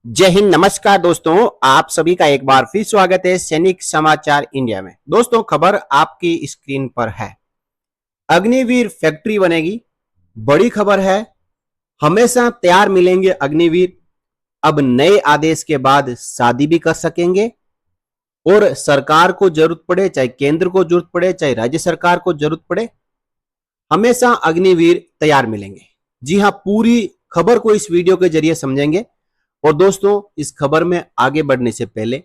जय हिंद, नमस्कार दोस्तों। आप सभी का एक बार फिर स्वागत है सैनिक समाचार इंडिया में। दोस्तों, खबर आपकी स्क्रीन पर है। अग्निवीर फैक्ट्री बनेगी, बड़ी खबर है। हमेशा तैयार मिलेंगे अग्निवीर। अब नए आदेश के बाद शादी भी कर सकेंगे और सरकार को जरूरत पड़े, चाहे केंद्र को जरूरत पड़े, चाहे राज्य सरकार को जरूरत पड़े, हमेशा अग्निवीर तैयार मिलेंगे। जी हां, पूरी खबर को इस वीडियो के जरिए समझेंगे। और दोस्तों, इस खबर में आगे बढ़ने से पहले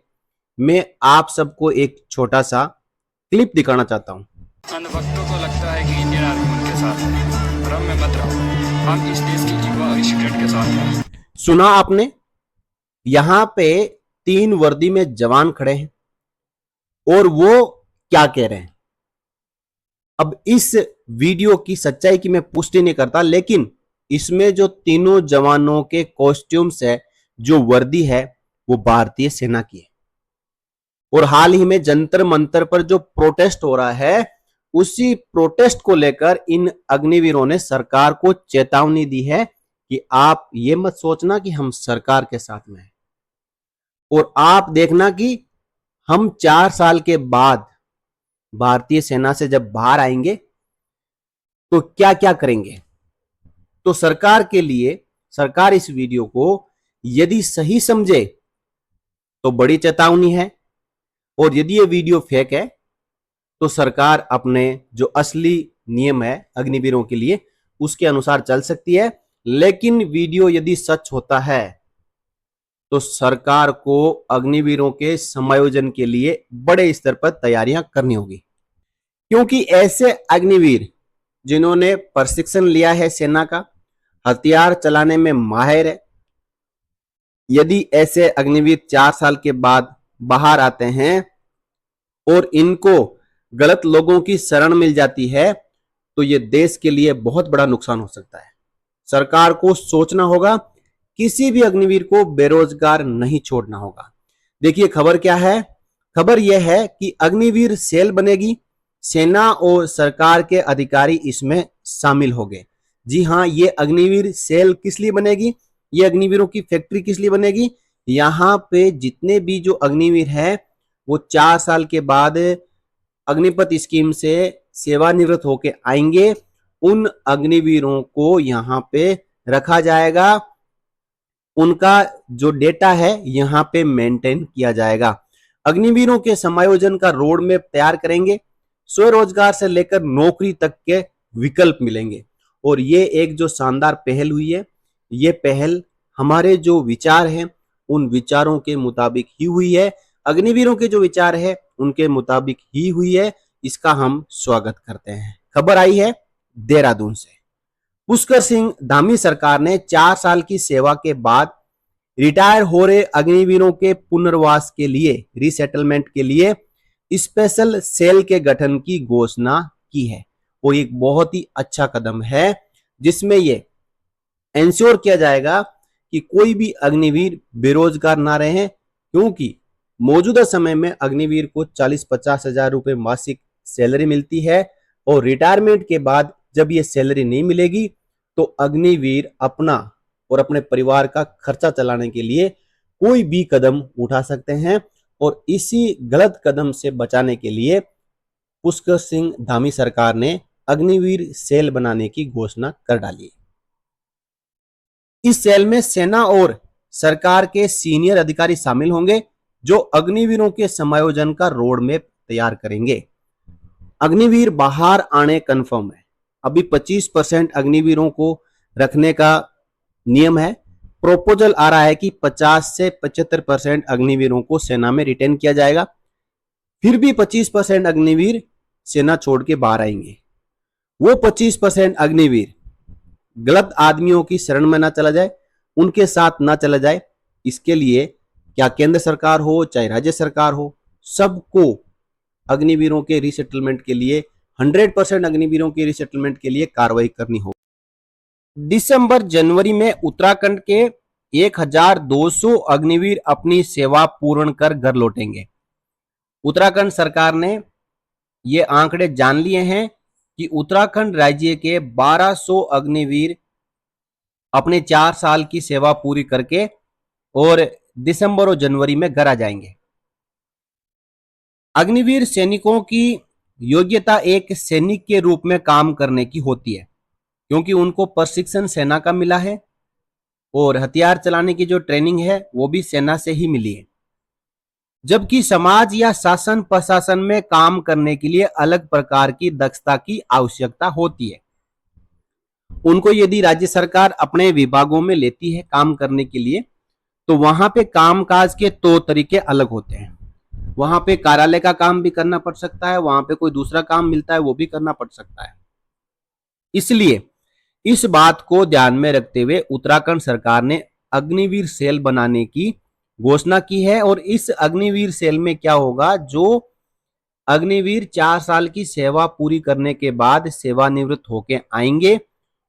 मैं आप सबको एक छोटा सा क्लिप दिखाना चाहता हूं। अंधभक्तों को लगता है कि इंडियन आर्मी उनके साथ है। भ्रम में मत रहो, हम इस देश की युवा और स्टूडेंट के साथ हैं। सुना आपने? यहां पे 3 वर्दी में जवान खड़े हैं और वो क्या कह रहे हैं। अब इस वीडियो की सच्चाई की मैं पुष्टि नहीं करता, लेकिन इसमें जो तीनों जवानों के कॉस्ट्यूम्स है, जो वर्दी है, वो भारतीय सेना की है। और हाल ही में जंतर मंतर पर जो प्रोटेस्ट हो रहा है, उसी प्रोटेस्ट को लेकर इन अग्निवीरों ने सरकार को चेतावनी दी है कि आप ये मत सोचना कि हम सरकार के साथ में हैं, और आप देखना कि हम 4 साल के बाद भारतीय सेना से जब बाहर आएंगे तो क्या क्या करेंगे। तो सरकार के लिए, सरकार इस वीडियो को यदि सही समझे तो बड़ी चेतावनी है, और यदि ये वीडियो फेक है तो सरकार अपने जो असली नियम है अग्निवीरों के लिए, उसके अनुसार चल सकती है। लेकिन वीडियो यदि सच होता है तो सरकार को अग्निवीरों के समायोजन के लिए बड़े स्तर पर तैयारियां करनी होगी, क्योंकि ऐसे अग्निवीर जिन्होंने प्रशिक्षण लिया है सेना का, हथियार चलाने में माहिर है, यदि ऐसे अग्निवीर 4 साल के बाद बाहर आते हैं और इनको गलत लोगों की शरण मिल जाती है तो ये देश के लिए बहुत बड़ा नुकसान हो सकता है। सरकार को सोचना होगा, किसी भी अग्निवीर को बेरोजगार नहीं छोड़ना होगा। देखिए खबर क्या है। खबर यह है कि अग्निवीर सेल बनेगी, सेना और सरकार के अधिकारी इसमें शामिल होंगे। जी हां, ये अग्निवीर सेल किस लिए बनेगी, ये अग्निवीरों की फैक्ट्री किस लिए बनेगी। यहां पे जितने भी जो अग्निवीर है वो 4 साल के बाद अग्निपथ स्कीम से सेवानिवृत्त होके आएंगे। उन अग्निवीरों को यहां पे रखा जाएगा, उनका जो डेटा है यहां पे मेंटेन किया जाएगा। अग्निवीरों के समायोजन का रोड मैप तैयार करेंगे, स्वरोजगार से लेकर नौकरी तक के विकल्प मिलेंगे। और ये एक जो शानदार पहल हुई है, ये पहल हमारे जो विचार हैं उन विचारों के मुताबिक ही हुई है, अग्निवीरों के जो विचार है उनके मुताबिक ही हुई है। इसका हम स्वागत करते हैं। खबर आई है देहरादून से। पुष्कर सिंह धामी सरकार ने 4 साल की सेवा के बाद रिटायर हो रहे अग्निवीरों के पुनर्वास के लिए, रीसेटलमेंट के लिए स्पेशल सेल के गठन की घोषणा की है। और एक बहुत ही अच्छा कदम है, जिसमें ये इंश्योर किया जाएगा कि कोई भी अग्निवीर बेरोजगार ना रहे, क्योंकि मौजूदा समय में अग्निवीर को 40-50 हजार रुपए मासिक सैलरी मिलती है, और रिटायरमेंट के बाद जब ये सैलरी नहीं मिलेगी तो अग्निवीर अपना और अपने परिवार का खर्चा चलाने के लिए कोई भी कदम उठा सकते हैं। और इसी गलत कदम से बचाने के लिए पुष्कर सिंह धामी सरकार ने अग्निवीर सेल बनाने की घोषणा कर डाली। इस सेल में सेना और सरकार के सीनियर अधिकारी शामिल होंगे, जो अग्निवीरों के समायोजन का रोड मैप तैयार करेंगे। अग्निवीर बाहर आने कंफर्म है। अभी 25% अग्निवीरों को रखने का नियम है। प्रोपोजल आ रहा है कि 50 से 75% अग्निवीरों को सेना में रिटेन किया जाएगा। फिर भी 25% अग्निवीर सेना छोड़ के बाहर आएंगे। वो 25% अग्निवीर गलत आदमियों की शरण में ना चला जाए, उनके साथ ना चला जाए, इसके लिए क्या केंद्र सरकार हो चाहे राज्य सरकार हो, सबको अग्निवीरों के रीसेटलमेंट के लिए, 100% अग्निवीरों के रीसेटलमेंट के लिए कार्रवाई करनी हो। दिसंबर जनवरी में उत्तराखंड के 1200 अग्निवीर अपनी सेवा पूर्ण कर घर लौटेंगे। उत्तराखंड सरकार ने ये आंकड़े जान लिए हैं कि उत्तराखंड राज्य के 1200 अग्निवीर अपने 4 साल की सेवा पूरी करके और दिसंबर और जनवरी में घर आ जाएंगे। अग्निवीर सैनिकों की योग्यता एक सैनिक के रूप में काम करने की होती है, क्योंकि उनको प्रशिक्षण सेना का मिला है और हथियार चलाने की जो ट्रेनिंग है वो भी सेना से ही मिली है। जबकि समाज या शासन प्रशासन में काम करने के लिए अलग प्रकार की दक्षता की आवश्यकता होती है। उनको यदि राज्य सरकार अपने विभागों में लेती है काम करने के लिए, तो वहां पे कामकाज के तौर तरीके अलग होते हैं। वहां पे कार्यालय का काम भी करना पड़ सकता है, वहां पे कोई दूसरा काम मिलता है वो भी करना पड़ सकता है। इसलिए इस बात को ध्यान में रखते हुए उत्तराखंड सरकार ने अग्निवीर सेल बनाने की घोषणा की है। और इस अग्निवीर सेल में क्या होगा, जो अग्निवीर 4 साल की सेवा पूरी करने के बाद सेवानिवृत्त होके आएंगे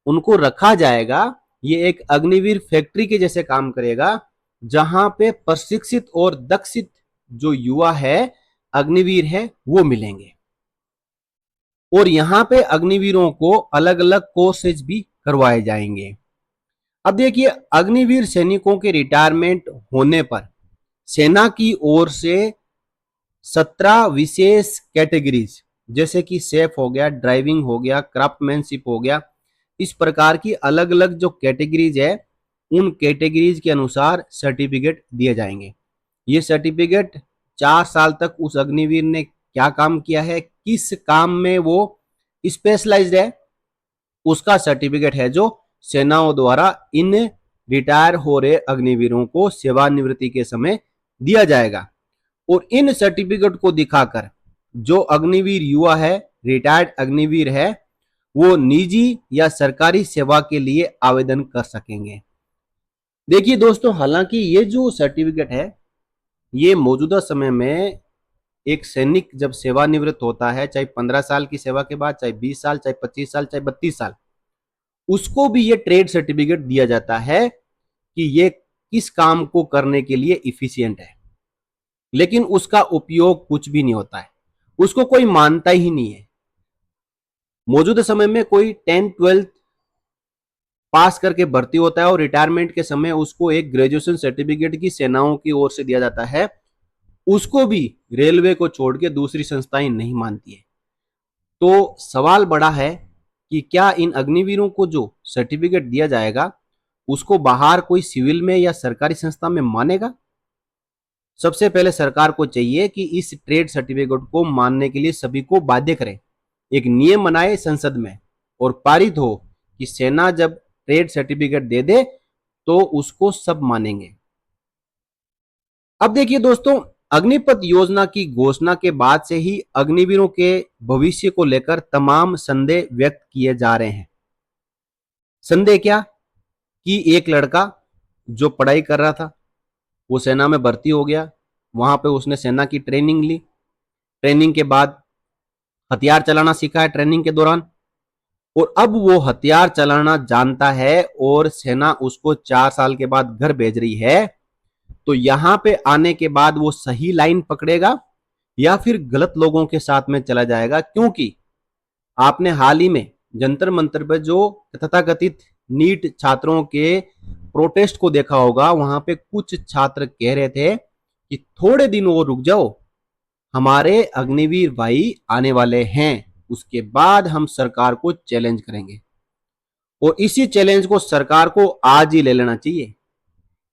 उनको रखा जाएगा। ये एक अग्निवीर फैक्ट्री के जैसे काम करेगा, जहां पे प्रशिक्षित और दक्षित जो युवा है अग्निवीर है वो मिलेंगे। और यहां पे अग्निवीरों को अलग अलग कोर्सेज भी करवाए जाएंगे। अब देखिए, अग्निवीर सैनिकों के रिटायरमेंट होने पर सेना की ओर से 17 विशेष कैटेगरीज, जैसे कि सेफ हो गया, ड्राइविंग हो गया, क्राफ्टमैनशिप हो गया, इस प्रकार की अलग अलग जो कैटेगरीज है उन कैटेगरीज के अनुसार सर्टिफिकेट दिए जाएंगे। ये सर्टिफिकेट 4 साल तक उस अग्निवीर ने क्या काम किया है, किस काम में वो स्पेशलाइज्ड है, उसका सर्टिफिकेट है जो सेनाओं द्वारा इन रिटायर हो रहे अग्निवीरों को सेवानिवृत्ति के समय दिया जाएगा। और इन सर्टिफिकेट को दिखाकर जो अग्निवीर युवा है, रिटायर्ड अग्निवीर है, वो निजी या सरकारी सेवा के लिए आवेदन कर सकेंगे। देखिए दोस्तों, हालांकि ये जो सर्टिफिकेट है ये मौजूदा समय में एक सैनिक जब सेवानिवृत्त होता है, चाहे 15 साल की सेवा के बाद, चाहे 20 साल, चाहे 25 साल, चाहे 32 साल, उसको भी ये ट्रेड सर्टिफिकेट दिया जाता है कि ये किस काम को करने के लिए इफिशियंट है। लेकिन उसका उपयोग कुछ भी नहीं होता है, उसको कोई मानता ही नहीं है। मौजूदा समय में कोई 10-12 पास करके भर्ती होता है और रिटायरमेंट के समय उसको एक ग्रेजुएशन सर्टिफिकेट की सेनाओं की ओर से दिया जाता है, उसको भी रेलवे को छोड़ के दूसरी संस्थाएं नहीं मानती है। तो सवाल बड़ा है कि क्या इन अग्निवीरों को जो सर्टिफिकेट दिया जाएगा उसको बाहर कोई सिविल में या सरकारी संस्था में मानेगा? सबसे पहले सरकार को चाहिए कि इस ट्रेड सर्टिफिकेट को मानने के लिए सभी को बाध्य करें, एक नियम बनाए संसद में और पारित हो कि सेना जब ट्रेड सर्टिफिकेट दे दे तो उसको सब मानेंगे। अब देखिए दोस्तों, अग्निपथ योजना की घोषणा के बाद से ही अग्निवीरों के भविष्य को लेकर तमाम संदेह व्यक्त किए जा रहे हैं। संदेह क्या कि एक लड़का जो पढ़ाई कर रहा था वो सेना में भर्ती हो गया, वहां पे उसने सेना की ट्रेनिंग ली, ट्रेनिंग के बाद हथियार चलाना सीखा है ट्रेनिंग के दौरान, और अब वो हथियार चलाना जानता है और सेना उसको 4 साल के बाद घर भेज रही है। तो यहां पे आने के बाद वो सही लाइन पकड़ेगा या फिर गलत लोगों के साथ में चला जाएगा? क्योंकि आपने हाल ही में जंतर मंतर पर जो तथाकथित नीट छात्रों के प्रोटेस्ट को देखा होगा, वहां पे कुछ छात्र कह रहे थे कि थोड़े दिन और रुक जाओ, हमारे अग्निवीर भाई आने वाले हैं, उसके बाद हम सरकार को चैलेंज करेंगे। और इसी चैलेंज को सरकार को आज ही ले लेना चाहिए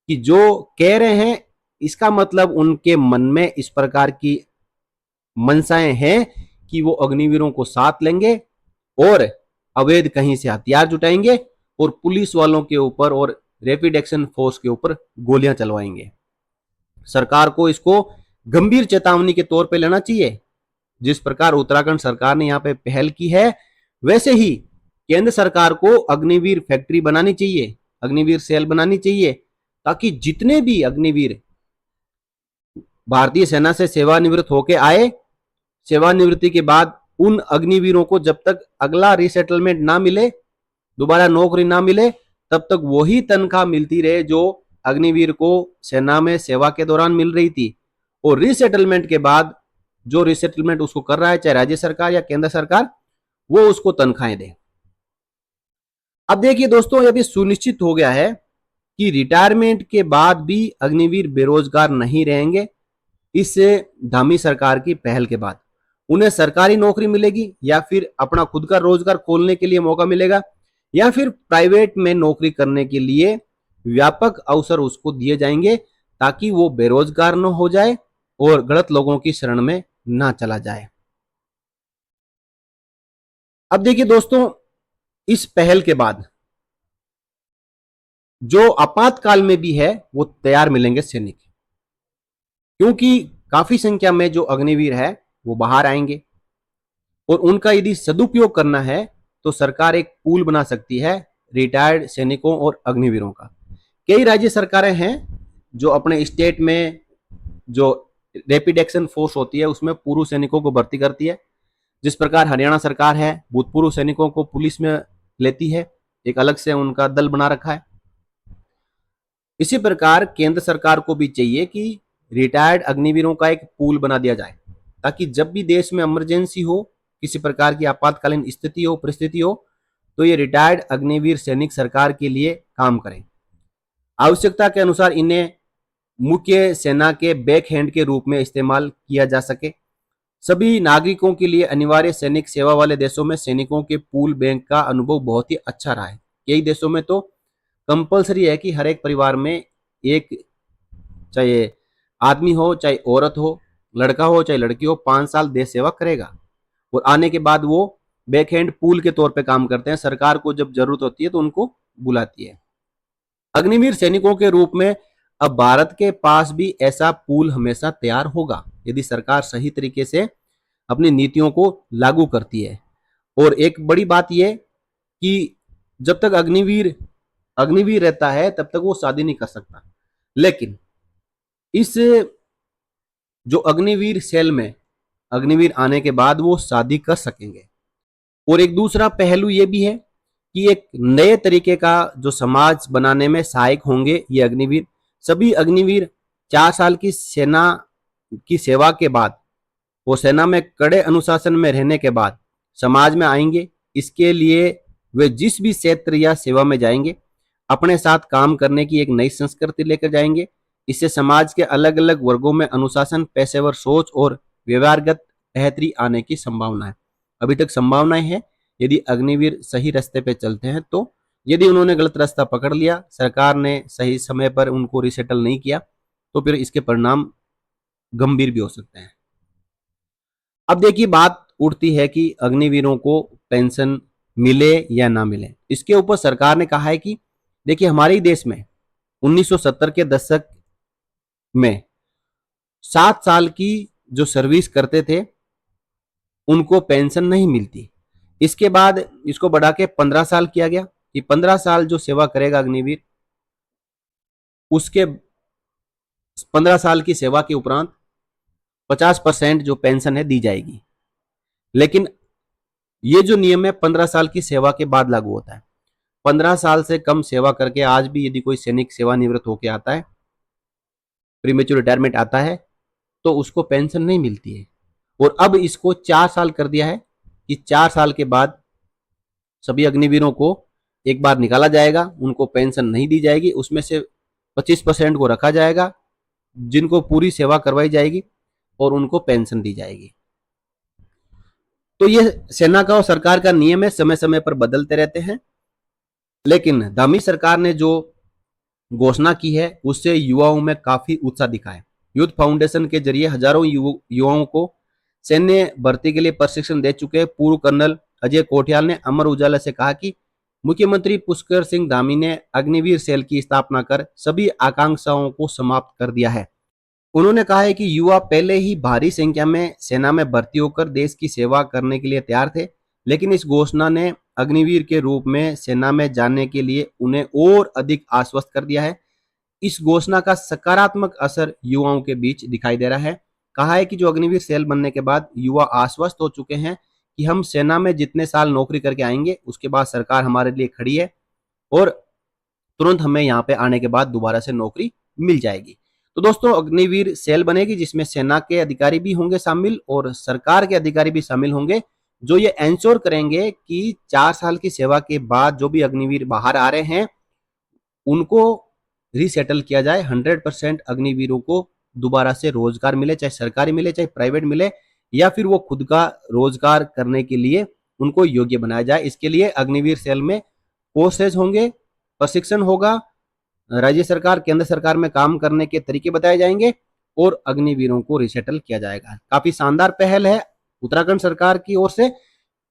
कि जो कह रहे हैं इसका मतलब उनके मन में इस प्रकार की मंशाएं हैं कि वो अग्निवीरों को साथ लेंगे और अवैध कहीं से हथियार जुटाएंगे और पुलिस वालों के ऊपर और रैपिड एक्शन फोर्स के ऊपर गोलियां चलवाएंगे। सरकार को इसको गंभीर चेतावनी के तौर पे लेना चाहिए। जिस प्रकार उत्तराखंड सरकार ने यहाँ पे पहल की है, वैसे ही केंद्र सरकार को अग्निवीर फैक्ट्री बनानी चाहिए, अग्निवीर सेल बनानी चाहिए, ताकि जितने भी अग्निवीर भारतीय सेना से सेवानिवृत्त होके आए, सेवानिवृत्ति के बाद उन अग्निवीरों को जब तक अगला रिसेटलमेंट ना मिले, दोबारा नौकरी ना मिले, तब तक वही तनख्वाह मिलती रहे जो अग्निवीर को सेना में सेवा के दौरान मिल रही थी। और रिसेटलमेंट के बाद जो रिसेटलमेंट उसको कर रहा है, चाहे राज्य सरकार या केंद्र सरकार, वो उसको तनख्वाहें दे। अब देखिए दोस्तों, यह भी सुनिश्चित हो गया है कि रिटायरमेंट के बाद भी अग्निवीर बेरोजगार नहीं रहेंगे। इस धामी सरकार की पहल के बाद उन्हें सरकारी नौकरी मिलेगी या फिर अपना खुद का रोजगार खोलने के लिए मौका मिलेगा या फिर प्राइवेट में नौकरी करने के लिए व्यापक अवसर उसको दिए जाएंगे ताकि वो बेरोजगार न हो जाए और गलत लोगों की शरण में ना चला जाए। अब देखिए दोस्तों, इस पहल के बाद जो आपातकाल में भी है वो तैयार मिलेंगे सैनिक, क्योंकि काफी संख्या में जो अग्निवीर है वो बाहर आएंगे और उनका यदि सदुपयोग करना है तो सरकार एक पूल बना सकती है रिटायर्ड सैनिकों और अग्निवीरों का। कई राज्य सरकारें हैं जो अपने स्टेट में जो रैपिड एक्शन फोर्स होती है उसमें पूर्व सैनिकों को भर्ती करती है। जिस प्रकार हरियाणा सरकार है भूतपूर्व सैनिकों को पुलिस में लेती है, एक अलग से उनका दल बना रखा है। इसी प्रकार केंद्र सरकार को भी चाहिए कि रिटायर्ड अग्निवीरों का एक पूल बना दिया जाए ताकि जब भी देश में इमरजेंसी हो, किसी प्रकार की आपातकालीन स्थिति हो, परिस्थिति हो, तो ये रिटायर्ड अग्निवीर सैनिक सरकार के लिए काम करें। आवश्यकता के अनुसार इन्हें मुख्य सेना के बैक हैंड के रूप में इस्तेमाल किया जा सके। सभी नागरिकों के लिए अनिवार्य सैनिक सेवा वाले देशों में सैनिकों के पूल बैंक का अनुभव बहुत ही अच्छा रहा है। कई देशों में तो कंपलसरी है कि हर एक परिवार में एक, चाहे आदमी हो चाहे औरत हो, लड़का हो चाहे लड़की हो, 5 साल देश सेवा करेगा और आने के बाद वो बैक हैंड पूल के तौर पे काम करते हैं। सरकार को जब जरूरत होती है तो उनको बुलाती है। अग्निवीर सैनिकों के रूप में अब भारत के पास भी ऐसा पूल हमेशा तैयार होगा यदि सरकार सही तरीके से अपनी नीतियों को लागू करती है। और एक बड़ी बात यह कि जब तक अग्निवीर रहता है तब तक वो शादी नहीं कर सकता, लेकिन इस जो अग्निवीर सेल में अग्निवीर आने के बाद वो शादी कर सकेंगे। और एक दूसरा पहलू ये भी है कि एक नए तरीके का जो समाज बनाने में सहायक होंगे ये अग्निवीर। सभी अग्निवीर 4 साल की सेना की सेवा के बाद वो सेना में कड़े अनुशासन में रहने के बाद समाज में आएंगे। इसके लिए वे जिस भी क्षेत्र या सेवा में जाएंगे अपने साथ काम करने की एक नई संस्कृति लेकर जाएंगे। इससे समाज के अलग अलग वर्गों में अनुशासन, पेशेवर सोच और व्यवहारगत बेहतरी आने की संभावना है। अभी तक संभावनाएं है यदि अग्निवीर सही रास्ते पे चलते हैं तो। यदि उन्होंने गलत रास्ता पकड़ लिया, सरकार ने सही समय पर उनको रिसेटल नहीं किया, तो फिर इसके परिणाम गंभीर भी हो सकते हैं। अब देखिए बात उठती है कि अग्निवीरों को पेंशन मिले या ना मिले। इसके ऊपर सरकार ने कहा है कि देखिए हमारे देश में 1970 के दशक में 7 साल की जो सर्विस करते थे उनको पेंशन नहीं मिलती। इसके बाद इसको बढ़ा के 15 साल किया गया कि 15 साल जो सेवा करेगा अग्निवीर उसके 15 साल की सेवा के उपरांत 50% जो पेंशन है दी जाएगी। लेकिन ये जो नियम है 15 साल की सेवा के बाद लागू होता है। 15 साल से कम सेवा करके आज भी यदि कोई सैनिक सेवानिवृत्त होकर आता है, प्रीमेच्योर रिटायरमेंट आता है, तो उसको पेंशन नहीं मिलती है। और अब इसको 4 साल कर दिया है कि 4 साल के बाद सभी अग्निवीरों को एक बार निकाला जाएगा, उनको पेंशन नहीं दी जाएगी, उसमें से 25% को रखा जाएगा जिनको पूरी सेवा करवाई जाएगी और उनको पेंशन दी जाएगी। तो ये सेना का और सरकार का नियम है, समय समय पर बदलते रहते हैं। लेकिन दामी सरकार ने जो घोषणा की है उससे युवाओं में काफी उत्साह दिखा है। यूथ फाउंडेशन के जरिए हजारों युवाओं को सैन्य भर्ती के लिए प्रशिक्षण दे चुके पूर्व कर्नल अजय कोठियाल ने अमर उजाला से कहा कि मुख्यमंत्री पुष्कर सिंह धामी ने अग्निवीर सेल की स्थापना कर सभी आकांक्षाओं को समाप्त कर दिया है। उन्होंने कहा है कि युवा पहले ही भारी संख्या में सेना में भर्ती होकर देश की सेवा करने के लिए तैयार थे, लेकिन इस घोषणा ने अग्निवीर के रूप में सेना में जाने के लिए उन्हें और अधिक आश्वस्त कर दिया है। इस घोषणा का सकारात्मक असर युवाओं के बीच दिखाई दे रहा है। कहा है कि जो अग्निवीर सेल बनने के बाद युवा आश्वस्त हो चुके हैं कि हम सेना में जितने साल नौकरी करके आएंगे उसके बाद सरकार हमारे लिए खड़ी है और तुरंत हमें यहाँ पे आने के बाद दोबारा से नौकरी मिल जाएगी। तो दोस्तों अग्निवीर सेल बनेगी जिसमें सेना के अधिकारी भी होंगे शामिल और सरकार के अधिकारी भी शामिल होंगे, जो ये एंश्योर करेंगे कि 4 साल की सेवा के बाद जो भी अग्निवीर बाहर आ रहे हैं उनको रीसेटल किया जाए, 100% अग्निवीरों को दोबारा से रोजगार मिले, चाहे सरकारी मिले चाहे प्राइवेट मिले, या फिर वो खुद का रोजगार करने के लिए उनको योग्य बनाया जाए। इसके लिए अग्निवीर सेल में कोर्सेज होंगे, प्रशिक्षण होगा, राज्य सरकार केंद्र सरकार में काम करने के तरीके बताए जाएंगे और अग्निवीरों को रिसेटल किया जाएगा। काफी शानदार पहल है उत्तराखंड सरकार की ओर से।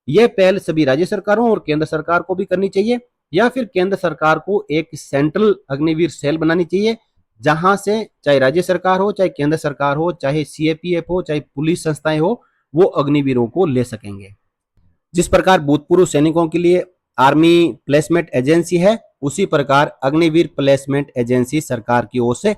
यह पहल सभी राज्य सरकारों और केंद्र सरकार को भी करनी चाहिए, या फिर केंद्र सरकार को एक सेंट्रल अग्निवीर सेल बनानी चाहिए, जहां से चाहे राज्य सरकार हो, चाहे केंद्र सरकार हो, चाहे सीएपीएफ हो, चाहे पुलिस संस्थाएं हो, वो अग्निवीरों को ले सकेंगे। जिस प्रकार भूतपूर्व सैनिकों के लिए आर्मी प्लेसमेंट एजेंसी है, उसी प्रकार अग्निवीर प्लेसमेंट एजेंसी सरकार की ओर से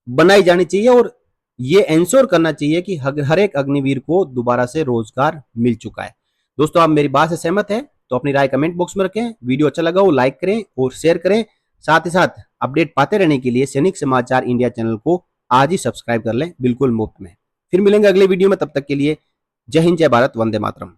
बनाई जानी चाहिए और ये इंश्योर करना चाहिए कि हर एक अग्निवीर को दोबारा से रोजगार मिल चुका है। दोस्तों, आप मेरी बात से सहमत हैं तो अपनी राय कमेंट बॉक्स में रखें। वीडियो अच्छा लगा हो लाइक करें और शेयर करें। साथ ही साथ अपडेट पाते रहने के लिए सैनिक समाचार इंडिया चैनल को आज ही सब्सक्राइब कर लें, बिल्कुल मुफ्त में। फिर मिलेंगे अगले वीडियो में, तब तक के लिए जय हिंद, जय भारत, वंदे मातरम।